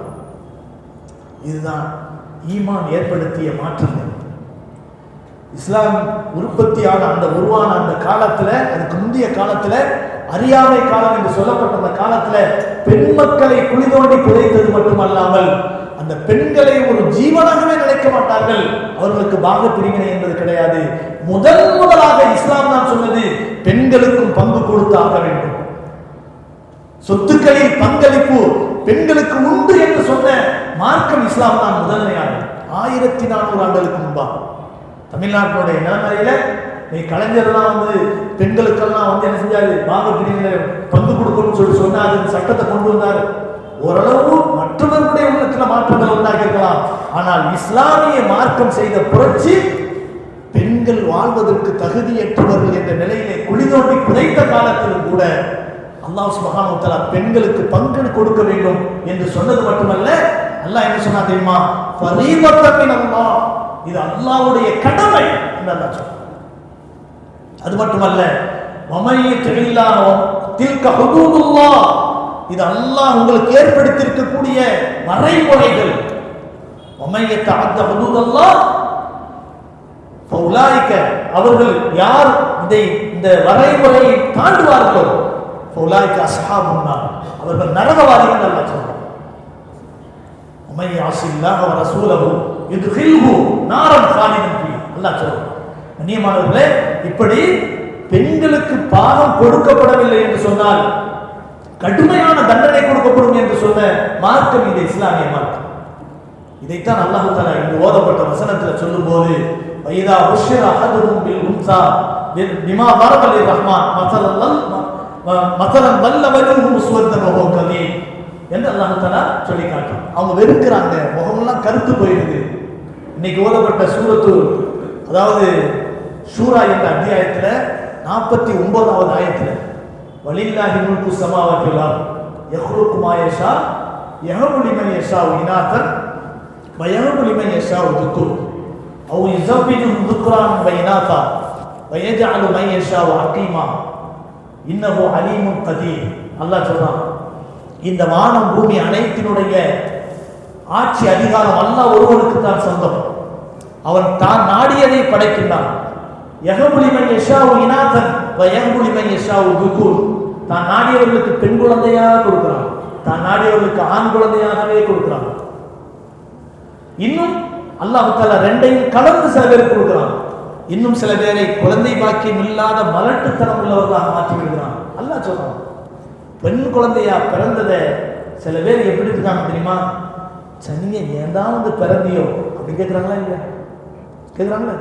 இதுதான் ஈமான் ஏற்படுத்திய மாற்றங்கள். இஸ்லாம் உற்பத்தியான அந்த உருவான அந்த காலத்துல, அதுக்கு முந்தைய காலத்துல அறியாமை காலம் என்று சொல்லப்பட்ட அந்த காலத்துல பெண் மக்களை குளிதோண்டி புதைத்தது மட்டுமல்லாமல் அந்த பெண்களை ஒரு ஜீவனாகவே நினைக்க மாட்டார்கள். அவர்களுக்கு பாக பிரிவினை என்பது கிடையாது. முதலாக இஸ்லாம் தான் சொன்னது, பெண்களுக்கும் பங்கு கொடுத்து ஆக வேண்டும், சொத்துக்களில் பங்களிப்பு பெண்களுக்கு உண்டு என்று சொன்ன மார்க்கம் இஸ்லாம் தான் முதன்மையாக. 1400 ஆண்டுகளுக்கு முன்பாக தமிழ்நாட்டினுடைய நிலைமையில நீ கலைஞர்லாம் பெண்களுக்கெல்லாம் என்ன செஞ்சாரு, பாக பிரிவினை பங்கு கொடுக்கணும்னு சொல்லி சொன்னாரு, சட்டத்தை கொண்டு வந்தார். ஓரளவு மற்றவர்களுடைய உள்ளத்துல மாற்றங்கள் உண்டாகியிருக்கலாம். ஆனால் இஸ்லாமிய மார்க்கம் செய்த புரட்சி, பெண்கள் வாழ்வதற்கு தகுதியற்றவர்கள் என்ற நிலையிலே குளிதோண்டி புதைத்த காலத்திலும் கூட அல்லாஹ் சுப்ஹானஹு வ தஆலா பெண்களுக்கு பங்கு கொடுக்க வேண்டும் என்று சொன்னது மட்டுமல்ல, அல்லாஹ் என்ன சொன்னா தெரியுமா, ஃபரீதத்தன் மினல்லாஹ், இது அல்லாஹ்வுடைய கடமை என்று அல்லாஹ் சொன்னார். அது மட்டுமல்ல, வமய்யத்தில்லாஹ் தில்க ஹுதூதுல்லாஹ், இது அல்லாஹ் உங்களுக்கு ஏற்படுத்தியிருக்கக்கூடிய வரைமுறைகள். வமய்யத்தஅத்த ஹுதூதல்லாஹ் ஃபௌலாயிக, அவர்கள் யார் இந்த வரைமுறையை தாண்டுவார்களோ ஃபௌலாயிக அஸ்ஹாபுன் நார், அவர்கள் நரகவாதிகள் அல்லாஹ் சொல்றார். வமய் யாஸில்லாஹ வ ரசூலஹு யுத்கில்ஹு நாரன் காலிதன் ஃபீஹா, அல்லாஹ் சொல்றார். கண்ணியமானவர்களே, இப்படி பெண்களுக்கு பாகம் கொடுக்கப்படவில்லை என்று சொன்னால் கடுமையான தண்டனை கொடுக்கப்படும் என்று சொன்ன மார்க்கம் இந்த இஸ்லாமிய மார்க்கம். இதைத்தான் அல்லாஹ் தஆலா இந்த ஓதப்பட்ட வசனத்தில் சொல்லும் போது வைதா உஷ்ஷிர அஹதுஹும் பில் உன்ஸா பிமா பரக லிர்ரஹ்மான் மஸலன் வல்ல வஜ்ஹுஹு முஸ்வத்தன் வஹுவ கலீம் என்று அல்லாஹ் தஆலா சொல்லி காட்டுறான். அவங்க வெறுக்கிறாங்க, முகமெல்லாம் கருத்து போயிடுது. இன்னைக்கு ஓதப்பட்ட சூரத்து, அதாவது ஷூரா என்ற அத்தியாயத்தில் 49வது ஆயத்தில் வலில்லாஹி முல்கு ஸமாவாத்தி வல் அர்த் யஹ்லுகு மா யஷா யஹபு லிமன் யஷா இனாதன் வ யஹபு லிமன் யஷா துக்குர் அவ் யுஸவ்விஜுஹும் துக்ரான் வ இனாதா வ யஜஅலு மன் யஷா அகீமா இன்னஹு அலீமுன் கதீர். அல்லாஹ் சொல்றான், இந்த வானம் பூமி அனைத்தினுடைய ஆட்சி அதிகாரம் அல்லாஹ் ஒருவனுக்கு தான் சொந்தம். அவன் தான் நாடியதை படைக்கின்றான். யஹபுலிமன் யஷாவு இனாதன் வ யஹபுலிமன் யஷாவு துக்கூர். தான் நாடியவர்களுக்கு பெண் குழந்தையாக கொடுக்கிறான், தான் நாடியவர்களுக்கு ஆண் குழந்தையாகவே கொடுக்கிறான். இன்னும் அல்லாஹ் தஆலா ரெண்டையும் கலந்து சில பேருக்கு கொடுக்கிறான். இன்னும் சில பேரை குழந்தை பாக்கியம் இல்லாத மலட்டுத்தனம் உள்ளவர்களாக மாற்றி விடுகிறான். அல்லாஹ் சொல்றான், பெண் குழந்தையா பிறந்ததை சில பேர் எப்படி இருக்காங்க தெரியுமா? சனியை ஏன்டா வந்து பிறந்தியோ அப்படி கேட்குறாங்களா இல்லையா? கேட்குறாங்களே.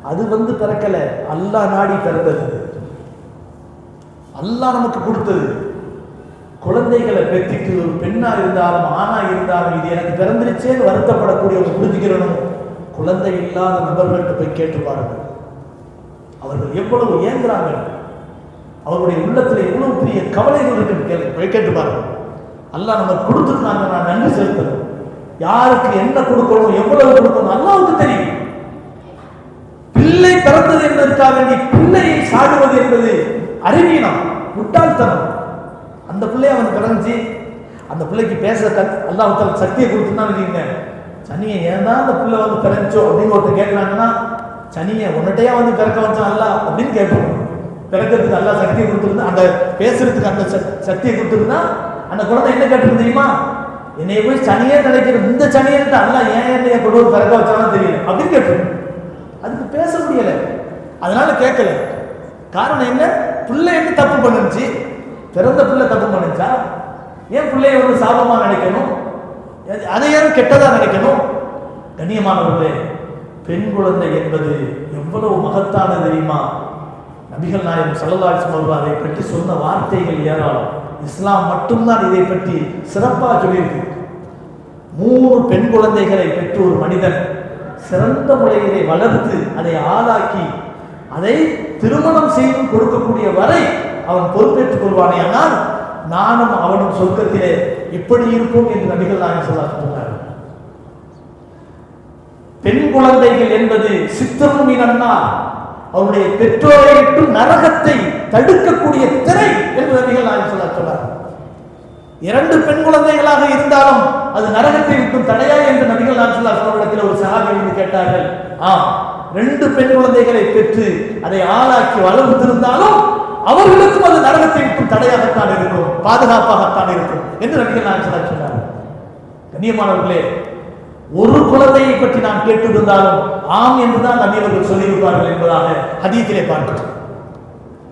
அது வந்து பிறக்கல, அல்லாஹ் நாடி பிறந்தது, அல்லாஹ் நமக்கு கொடுத்தது. குழந்தைகளை பெற்றிட்டு ஒரு பெண்ணா இருந்தாலும் ஆணா இருந்தாலும் இது எனக்கு பிறந்துருச்சேன்னு வருத்தப்படக்கூடியவங்க புரிஞ்சுக்கிறணும். குழந்தை இல்லாத நபர்கள்ட்ட போய் கேட்டு பாருங்கள், அவர்கள் எவ்வளவு ஏங்குறாங்க, அவருடைய உள்ளத்தில் எவ்வளவு பெரிய கவலைகள் இருக்குன்னு கேட்டு பாருங்க. அல்லாஹ் நம்ம கொடுத்துருக்காங்க, நான் நன்றி செலுத்தணும். யாருக்கு என்ன கொடுக்கணும், எவ்வளவு கொடுக்கணும் அல்லாஹ்வுக்கு தெரியும். பிள்ளை பிறந்தது என்பதற்காக வேண்டி பிள்ளையை சாடுவது என்பது அறிவீனம், முட்டாள்தனம். அந்த பிள்ளைய அவன் பிறந்துச்சு, அந்த பிள்ளைக்கு பேச அல்லாஹ் தஆலா சக்தியை கொடுத்துருந்தான்னு சனியை ஏன் தான் அந்த பிள்ளை வந்து பிறந்துச்சோ அப்படின்னு ஒருத்தர் கேட்குறாங்கன்னா, சனியை உன்னிட்டையா வந்து பிறக்க வச்சான் அல்லாஹ் அப்படின்னு கேட்போம். பிறக்கிறதுக்கு நல்லா சக்தியை கொடுத்துருந்தா, அந்த பேசுறதுக்கு அந்த சக்தியை கொடுத்துருந்தா அந்த குழந்தை என்ன கேட்டு தெரியுமா? என்னைய போய் சனியே நினைக்கிற இந்த சனியன்ட்டு அல்ல ஏன் என்னைய கொண்டு ஒரு பிறக்க வச்சாலும் தெரியல அப்படின்னு கேட்டு. அதுக்கு பேச முடியல, அதனால கேட்கல. காரணம் என்ன? பிள்ளை என்ன தப்பு பண்ணுச்சு? பிறந்த பிள்ளை தப்பு பண்ணுச்சா? ஏன் பிள்ளைய வந்து சாபமா நினைக்கணும்? அதை ஏன் கெட்டதா நினைக்கணும்? கண்ணியமானவர்களே, பெண் குழந்தை என்பது எவ்வளவு மகத்தானது தெரியுமா? நபிகள் நாயகம் ஸல்லல்லாஹு அலைஹி வஸல்லம் அதை பற்றி சொன்ன வார்த்தைகள் ஏராளம். இஸ்லாம் மட்டும்தான் இதை பற்றி சிறப்பாக சொல்லியிருக்கு. 3 பெண் குழந்தைகளை பெற்று ஒரு மனிதன் சிறந்த முறையிலே வளர்த்து அதை ஆளாக்கி அதை திருமணம் செய்து கொடுக்கக்கூடிய வரை அவன் பொறுப்பேற்றுக் கொள்வானே, ஆனால் நானும் அவனும் சொர்க்கத்திலே இப்படி இருப்போம் என்று நபிகள் நாயகம் ஸல்லல்லாஹு அலைஹி வஸல்லம் சொன்னார். பெண் குழந்தைகள் என்பது சித்தரும் மினன்னா, அவருடைய பெற்றோரை விட்டு நரகத்தை தடுக்கக்கூடிய திரை என்று நபிகள் நாயகம் ஸல்லல்லாஹு அலைஹி வஸல்லம் சொன்னார். 2 பெண் குழந்தைகளாக இருந்தாலும் அது நரகத்தை விட்டு தடையா என்று நபிகள் நாயகம் ஸல்லல்லாஹு அலைஹி வஸல்லம் ஒரு சஹாபி வந்து கேட்டார்கள். 2 பெண் குழந்தைகளை பெற்று அதை ஆளாக்கி வளர்த்திருந்தாலும் அவர்களுக்கும் அது நரகத்தை விட்டு தடையாகத்தான் இருக்கும், பாதுகாப்பாகத்தான் இருக்கும் என்று நபிகள் நாயகம் ஸல்லல்லாஹு அலைஹி வஸல்லம் சொன்னார். கண்ணியமானவர்களே, ஒரு குழந்தையை பற்றி நாம் கேட்டிருந்தாலும் ஆம் என்றுதான் நபியவர்கள் சொல்லியிருப்பார்கள் என்பதாக ஹதீஸிலே பார்க்கிறோம்.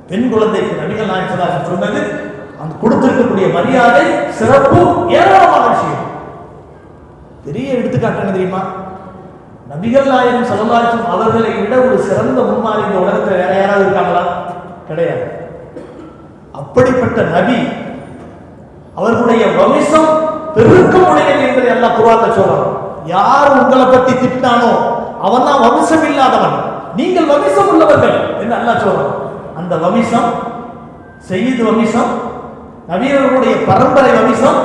பெண் குழந்தைக்கு நபிகள் நாயகம் ஸல்லல்லாஹு அலைஹி வஸல்லம் சொன்னது அந்த கொடுத்திருக்கக்கூடிய மரியாதை, சிறப்பு ஏராளமான விஷயம். பெரிய எடுத்துக்காட்டு என்ன தெரியுமா? நபிகள் நாயகம் ஸல்லல்லாஹு அலைஹி வஸல்லம் அவர்களை விட ஒரு சிறந்த முன்மாதிரி இந்த உலகத்தில் வேற யாராவது இருக்காங்களா? கிடையாது. அப்படிப்பட்ட நபி அவர்களுடைய வம்சம் பெருக்கம் உடையது என்பதை அல்லாஹ் குர்ஆன்ல சொல்றான். யார் உங்களை பத்தி திட்டானோ அவன் தான் வம்சம் இல்லாதவன், நீங்கள் வம்சம் உள்ளவர்கள் என்று அல்லாஹ் சொல்றான். அந்த வம்சம் சையீது வம்சம், நபியவர்களுடைய பரம்பரை வம்சம்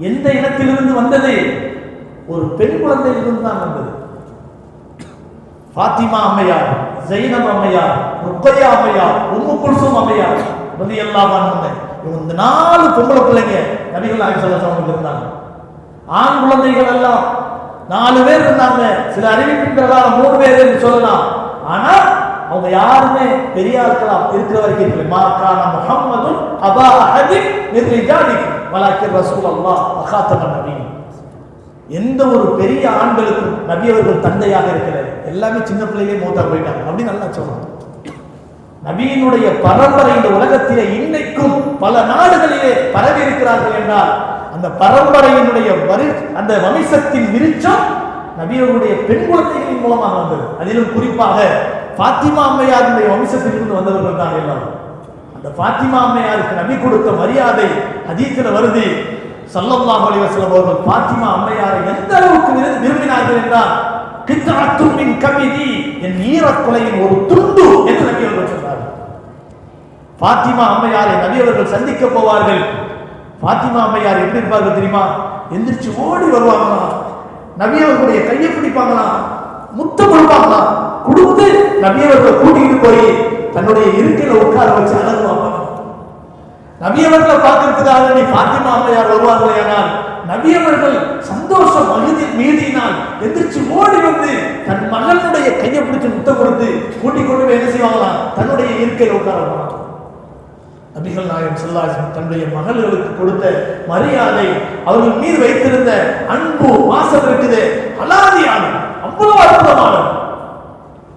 எந்த இனத்திலிருந்து வந்தது? ஒரு பெண் குழந்தையிலிருந்து தான் வந்தது. ஃபாத்திமா அம்மையார், ஜைனப் அம்மையார், ருக்கையா அம்மையார், உம்மு குல்சூம் அம்மையார் ரலியல்லாஹு அன்ஹா, இவங்க 4 பொம்பளை பிள்ளைங்க நபிகள் நாயகம் ஸல்லல்லாஹு அலைஹி வஸல்லம் இருந்தாங்க. ஆண் குழந்தைகள் எல்லாம் 4 பேர் இருந்தாங்க. சில அறிவிப்பின் பிரகாரம் 3 பேர் என்று சொல்லலாம். ஆனா அவங்க யாருமே பெரிய ஆட்களா இருக்கிற வரைக்கும் இல்லை. மாகான முஹம்மது அபா அஹதின் மின் ரிஜாலிக்கும் வலாக்கின் ரசூலுல்லாஹ் வ காத்தமன் நபியீன். எந்த ஒரு பெரிய ஆண்களுக்கும் நபி அவர்கள் தந்தையாக இருக்கிறார். எல்லாமே சின்ன பிள்ளையிலே மூத்தா போயிட்டாங்க அப்படின்னு நல்லா சொல்றாங்க. நபியினுடைய பரம்பரை இந்த உலகத்திலே இன்னைக்கும் பல நாடுகளிலே பரவி இருக்கிறார்கள் என்றால் அந்த பரம்பரையினுடைய அந்த வம்சத்தின் விருட்சம் நபியவர்களுடைய பெண் குழந்தைகளின் மூலமாக வந்தது. அதிலும் குறிப்பாக பாத்திமா அம்மையாருடைய வம்சத்திலிருந்து வந்தவர்கள் தான் எல்லாரும். அந்த பாத்திமா அம்மையாருக்கு நபி கொடுத்த மரியாதை ஹதீஸ்ல வருது. ஸல்லல்லாஹு அலைஹி வஸல்லம் அவர்கள் பாத்திமா அம்மையாரை எந்த அளவுக்கு விரும்பினார்கள் என்றால், கித்அத்தும் மின் கபிதி, என் ஈரக்குலையின் ஒரு துண்டு என்று நபி அவர்கள் சொன்னார்கள். பாத்திமா அம்மையாரை நபி அவர்கள் சந்திக்க போவார்கள். பாத்திமா அம்மையார் எப்படி இருப்பார்கள் தெரியுமா? எந்திரிச்சு ஓடி வருவாங்களா, நபி அவர்களுடைய கையை பிடிப்பாங்களா, முத்தம் கொடுப்பாங்களா, கொடுத்து நபி அவர்களை கூட்டிட்டு போய் தன்னுடைய இருக்கையில உட்கார வச்சு அழகுவாங்க. நபி அவர்களை பார்க்கறதுக்காக நீ பாத்திமா அம்மையார் வருவார்கள். ஆனால் நபி அவர்கள் சந்தோஷம் மீதியினால் எந்திரிச்சு ஓடி வந்து தன் மகனுடைய கையை பிடிச்சு முத்தம் கொடுத்து கூட்டிக் கொண்டு என்ன செய்வாங்களாம், தன்னுடைய இருக்கையில உட்கார வைப்பாங்க. நபிகள் நாயகம் ஸல்லல்லாஹு அலைஹி வஸல்லம் தன்னுடைய மகள்களுக்கு கொடுத்த மரியாதை, அவர்கள் மீது வைத்திருந்த அன்பு பாசம் இருக்குது, அலாதியானது, அவ்வளவு அற்புதமானது.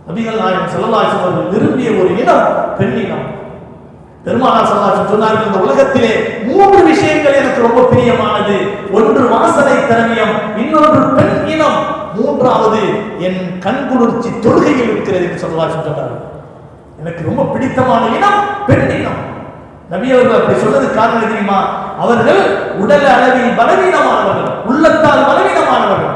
நபிகள் நாயகம் ஸல்லல்லாஹு அலைஹி வஸல்லம் விரும்பிய ஒரு இனம் பெண் இனம். பெருமானார் ஸல்லல்லாஹு அலைஹி வஸல்லம் சொன்னார்கள், இந்த உலகத்திலே 3 விஷயங்கள் எனக்கு ரொம்ப பிரியமானது. ஒன்று வாசனை திரவியம், இன்னொன்று பெண் இனம், மூன்றாவது என் கண்குளிர்ச்சி தொழுகையில் இருக்கிறது என்று ஸல்லல்லாஹு அலைஹி வஸல்லம் சொன்னார்கள். எனக்கு ரொம்ப பிடித்தமான இனம் பெண் இனம். நபி அவர்கள் அப்படி சொன்னது காரணம் தெரியுமா? அவர்கள் உடல் அளவில் பலவீனமானவர்கள், உள்ளத்தால் பலவீனமானவர்கள்.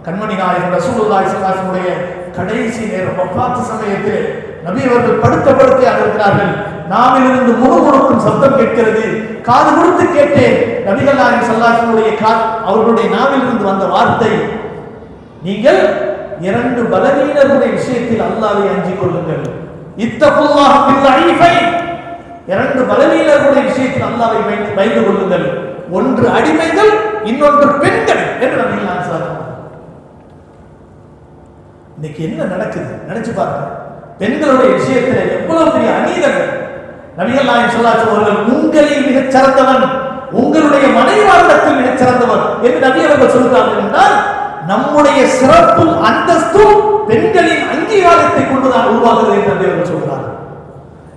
கண்மணி நாயகம் ரசூலுல்லாஹி ஸல்லல்லாஹு அலைஹி வஸல்லம் கடைசி நேரம் வஃபாத் சமயத்தில் நபி அவர்கள் படுக்கையாக இருக்கிறார்கள். நாவிலிருந்து முணுமுணுக்கும் சப்தம் கேட்கிறது. காது கொடுத்து கேட்டேன். நபிகள் நாயகம் ஸல்லல்லாஹு அலைஹி வஸல்லம் அவர்களுடைய நாவிலிருந்து வந்த வார்த்தை, நீங்கள் 2 பலவீனர்களுடைய விஷயத்தில் அல்லாஹ்வை அஞ்சிக் கொள்ளுங்கள். இத்தகுல்லாஹ ஃபில் லைஃபைன், 2 பலவீனர்களுடைய விஷயத்தில் அல்லாஹ்வை பயந்து கொள்ளுங்கள். ஒன்று அடிமைகள், இன்னொன்று பெண்கள் என்று நபிகள் நாயகம் சொன்னார்கள். இன்னைக்கு என்ன நடக்குது நினைச்சு பாருங்க. பெண்களுடைய விஷயத்தில் எவ்வளவு பெரிய அநீதங்கள். நபிகள் நாயகம் ஸல்லல்லாஹு அலைஹி வஸல்லம் உங்களில் மிகச் சிறந்தவன் உங்களுடைய மனைவியாரிடத்தில் மிகச் சிறந்தவன் என்று நபி அவர்கள் சொல்கிறார்கள் என்றால், நம்முடைய சிறப்பும் அந்தஸ்தும் பெண்களின் அங்கீகாரத்தை கொண்டுதான் உருவாகிறது என்று நபி அவர்கள் சொல்கிறார்கள்.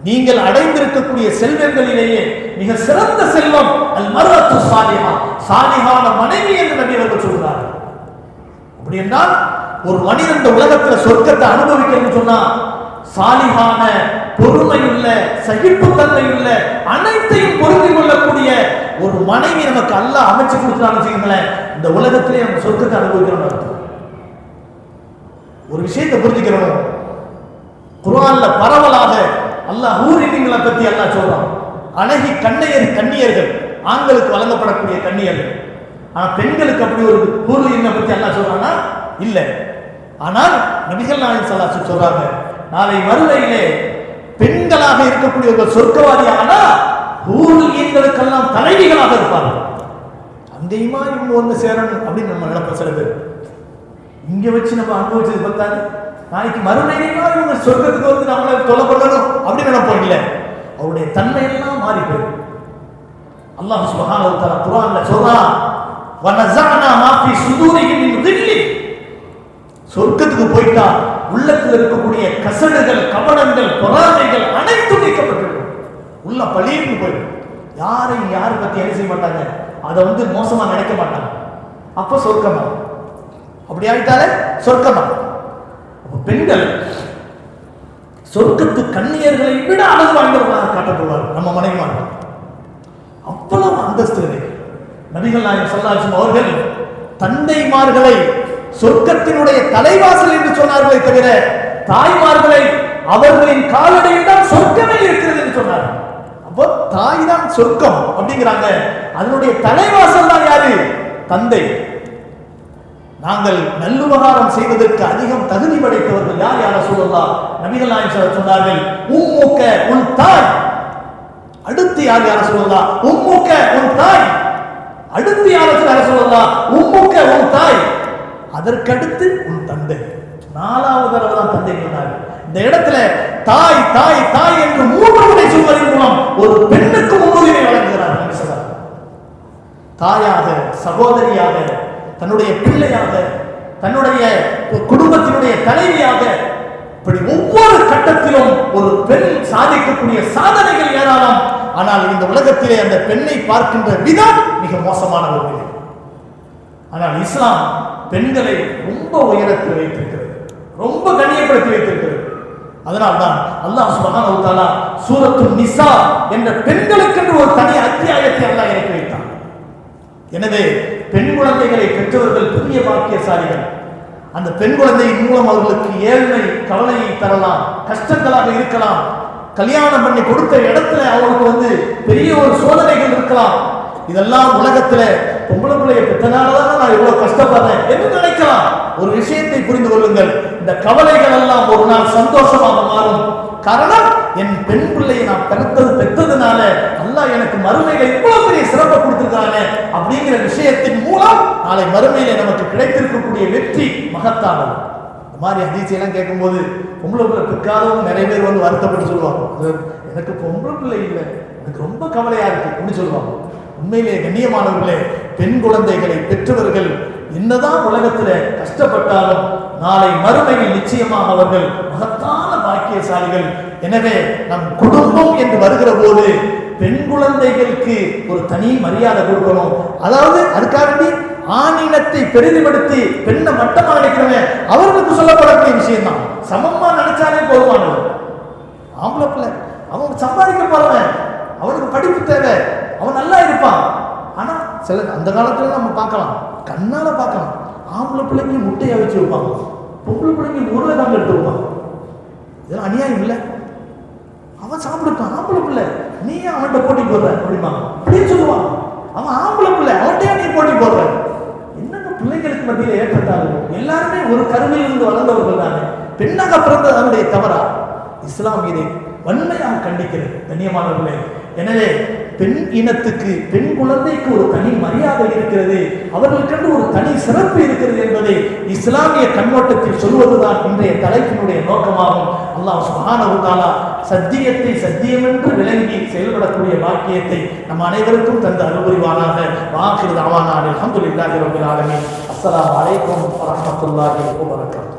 நீங்கள் அடைந்திருக்கக்கூடிய செல்வங்களிலேயே மிக சிறந்த செல்வம் அல் மர்அத்து சாலிஹா, சாலிஹான மனைவி என்று நபி அவர்கள் சொல்கிறார்கள். அப்படி என்றால் ஒரு மனிதன் இந்த உலகத்தில் சொர்க்கத்தை அனுபவிக்கணும்னு சொன்னா, சாலிஹான, பொறுமையுள்ள, சகிப்புத்தன்மையுள்ள, அனைத்தையும் பொருந்திக் கொள்ளக்கூடிய ஒரு மனைவி நமக்கு அல்லாஹ் அமைச்சு கொடுத்தான்னு வச்சுக்கோங்களேன், இந்த உலகத்திலே நம்ம சொர்க்கத்தை அனுபவிக்கிறோம். ஒரு விஷயத்தை புரிஞ்சுக்கிறோம். குர்ஆன்ல பரவலாக அல்லாஹ் ஹூரின்களை பத்தி அல்லாஹ் சொல்றான். அழகி கன்னியர்கள், ஆண்களுக்கு வழங்கப்படக்கூடிய கன்னியர்கள். ஆனா பெண்களுக்கு அப்படி ஒரு ஹூரின்னை பத்தி அல்லாஹ் சொல்றானா? இல்ல. ஆனால் நபிகள் நாயகம் ஸல்லல்லாஹு அலைஹி வஸல்லம் சொல்றாங்க, நாளை மறுமையிலே பெண்களாக இருக்கக்கூடியவர்கள் சொர்க்கவாதியானா ஹூரின்களுக்கெல்லாம் தலைவிகளாக இருப்பார்கள். அங்கேயுமா இவங்க ஒன்று சேரணும் அப்படின்னு நம்ம நினைப்போம். சில பேர் இங்க வச்சு நம்ம அனுபவிச்சது பார்த்தாரு, நாளைக்கு மறுமையிலேயுமா இவங்க சொர்க்கத்துக்கு வந்து நம்மளை தொலை பண்ணணும் அப்படின்னு நினைப்போம். இல்லை, அவருடைய தன்மையெல்லாம் மாறி போயிடும். அல்லாஹ் சுப்ஹானஹு வ தஆலா குர்ஆன்ல சொல்றான், வனஸஅனா மா ஃபீ சுதூரிஹிம் மின் கில்லி, சொர்க்கத்துக்கு போயிட்டா உள்ளத்தில் இருக்கக்கூடிய கசடுகள், கபடங்கள், பொறாமைகள் அனைத்தும் நீக்கப்பட்டுவிடும். உள்ள பழின்னு போயிடும். யாரையும் யாரை பத்தி என்ன செய்ய மாட்டாங்க, அதை வந்து மோசமா நினைக்க மாட்டாங்க. அப்ப சொர்க்கமா, அப்படி ஆயிட்டாலே சொர்க்கமா. பெண்கள் சொர்க்கத்து கன்னியர்களை விட அழகு வாய்ந்தவர்களாக காட்டப்படுவார்கள் நம்ம மனைவிமார்கள். அவ்வளவு அந்தஸ்து. நபிகள் நாயகம் ஸல்லல்லாஹு அலைஹி வஸல்லம் அவர்கள் தந்தைமார்களை சொர்க்கத்தினுடைய தலைவாசல் என்று சொன்னார்களே தவிர, தாய்மார்களை அவர்களின் காலடியில் தான் சொர்க்கமே இருக்கிறது என்று சொன்னார்கள். அப்போ தாய் தான் சொர்க்கம் அப்படிங்கிறாங்க. அதனுடைய தலைவாசல் தான் யாரு? தந்தை. நாங்கள் நல்லுபகாரம் செய்வதற்கு அதிகம் தகுதி படைத்தவர்கள் யார்? யார் ரசூலுல்லாஹ்? நபிகள் நாயகம் சொன்னார்கள், உம்முக உன் தாய். அடுத்து யார்? யார் ரசூலுல்லாஹ்? உம்முக உன் தாய். அடுத்து யார் ரசூலுல்லாஹ்? உம்முக உன் தாய். அதற்கடுத்து உன் தந்தை. 4வது தடவை தான் தந்தை சொன்னார்கள். இந்த இடத்துல தாய் தாய் தாய் என்று 3 முறை சொல்வதன் மூலம் ஒரு பெண்ணுக்கு முன்னுரிமை வழங்குகிறார்கள். தாயாக, சகோதரியாக, தன்னுடைய பிள்ளையாக, தன்னுடைய குடும்பத்தினுடைய தலைவியாக, இப்படி ஒவ்வொரு கட்டத்திலும் ஒரு பெண் சாதிக்கக்கூடிய சாதனைகள் ஏராளம். ஆனால் இந்த உலகத்திலே அந்த பெண்ணை பார்க்கின்ற விதம் மிக மோசமான ஒரு நிலை. ஆனால் இஸ்லாம் பெண்களை ரொம்ப உயரத்தில் வைத்திருக்கிறது, ரொம்ப கண்ணியப்படுத்தி வைத்திருக்கிறது. அதனால்தான் அல்லாஹ் சுப்ஹானஹு வ தஆலா சூரத்துன் நிசா என்ற பெண்களுக்கென்று ஒரு தனி அத்தியாயத்தை அல்லாஹ் இறக்கி வைத்தான். எனவே பெண் குழந்தைகளை பெற்றவர்கள் பெரிய பாக்கியசாலிகள். அந்த பெண் குழந்தையின் மூலம் அவர்களுக்கு ஏழ்மை கவலையை தரலாம், கஷ்டங்களாக இருக்கலாம், கல்யாணம் பண்ணி கொடுத்த இடத்துல அவங்களுக்கு பெரிய ஒரு சோதனைகள் இருக்கலாம். இதெல்லாம் உலகத்துல பொம்பளை பிள்ளைய பெற்றனாலதான் நான் இவ்வளவு கஷ்டப்படுறேன் என்று நினைக்கலாம். ஒரு விஷயத்தை புரிந்து கொள்ளுங்கள், இந்த கவலைகள் எல்லாம் ஒரு நாள் சந்தோஷமாக மாறும். காரணம், என் பெண் பிள்ளையை நான் பெற்றதுனால அல்லாஹ் எனக்கு மறுமையில இவ்வளவு பெரிய சிறப்பை கொடுத்திருக்கானே அப்படிங்கிற விஷயத்தின் மூலம் நாளை மறுமையில நமக்கு கிடைத்திருக்கக்கூடிய வெற்றி மகத்தானது. இந்த மாதிரி ஹதீஸெல்லாம் கேட்கும்போது பொம்பளை பிள்ளை பிற்காலவும் நிறைய பேர் வருத்தப்பட்டு சொல்லுவாங்க, எனக்கு பொம்பளை பிள்ளை இல்லை, எனக்கு ரொம்ப கவலையா இருக்கு அப்படின்னு சொல்லுவாங்க. உண்மையிலே கண்ணியமானவர்களே, பெண் குழந்தைகளை பெற்றவர்கள் என்னதான் உலகத்துல கஷ்டப்பட்டாலும் நாளை மறுமையில் நிச்சயமாக அவர்கள் மகத்தான பாக்கியசாலிகள். எனவே நம் குடும்பம் என்று வருகிற போது பெண் குழந்தைகளுக்கு ஒரு தனி மரியாதை கொடுக்கணும். அதாவது அதுக்காக ஆணினத்தை பெரிதுபடுத்தி பெண்ணை மட்டமா நினைக்கிறவன் அவர்களுக்கு சொல்லப்படக்கூடிய விஷயம் தான். சமமா நினைச்சாலே போதுமானது. ஆம்பளை பிள்ளை அவன் சம்பாதிக்க போறவன், அவனுக்கு படிப்பு தேவை, அவன் நல்லா இருப்பான். ஆனா சில அந்த காலத்துல நம்ம பார்க்கலாம், கண்ணால பார்க்கலாம், ஆம்பளை பிள்ளைக்கு முட்டையை வச்சு வைப்பாங்க, பொம்பளை பிள்ளைக்கு உருளைக்கிழங்கு எடுத்து வைப்பாங்க. இதெல்லாம் அநியாயம் இல்லை. அவன் சாப்பிடுப்பான், ஆம்பளை பிள்ளை, நீ அவன்கிட்ட போட்டி போடுற அப்படிம்பாங்க. அப்படின்னு சொல்லுவான். அவன் ஆம்பளை பிள்ளை, அவன்கிட்ட நீ போட்டி போடுற. என்னங்க பிள்ளைங்களுக்கு மத்தியில ஏற்றத்தாழ்வு? எல்லாருமே ஒரு கருவில் இருந்து வளர்ந்தவர்கள் தானே. பெண்ணாக பிறந்தது அதனுடைய தவறா? இஸ்லாம் இதை வன்மையாக கண்டிக்கிறது கண்ணியமானவர்களே. எனவே பெண் இனத்துக்கு, பெண் குழந்தைக்கு ஒரு தனி மரியாதை இருக்கிறது, அவர்களுக்கென்று ஒரு தனி சிறப்பு இருக்கிறது என்பதை இஸ்லாமிய கண்ணோட்டத்தில் சொல்வதுதான் இன்றைய தலைப்பினுடைய நோக்கமாகும். அல்லாஹ் சுப்ஹானஹு வ தஆலா சத்தியத்தை சத்தியமென்று விளங்கி செயல்படக்கூடிய பாக்கியத்தை நம் அனைவருக்கும் தந்து அருள்புரிவானாக. வாஹிரு தஅவானா அல்ஹம்துலில்லாஹி ரப்பில் ஆலமீன். அஸ்ஸலாமு அலைக்கும் வ ரஹ்மத்துல்லாஹி வ பரகாத்துஹு.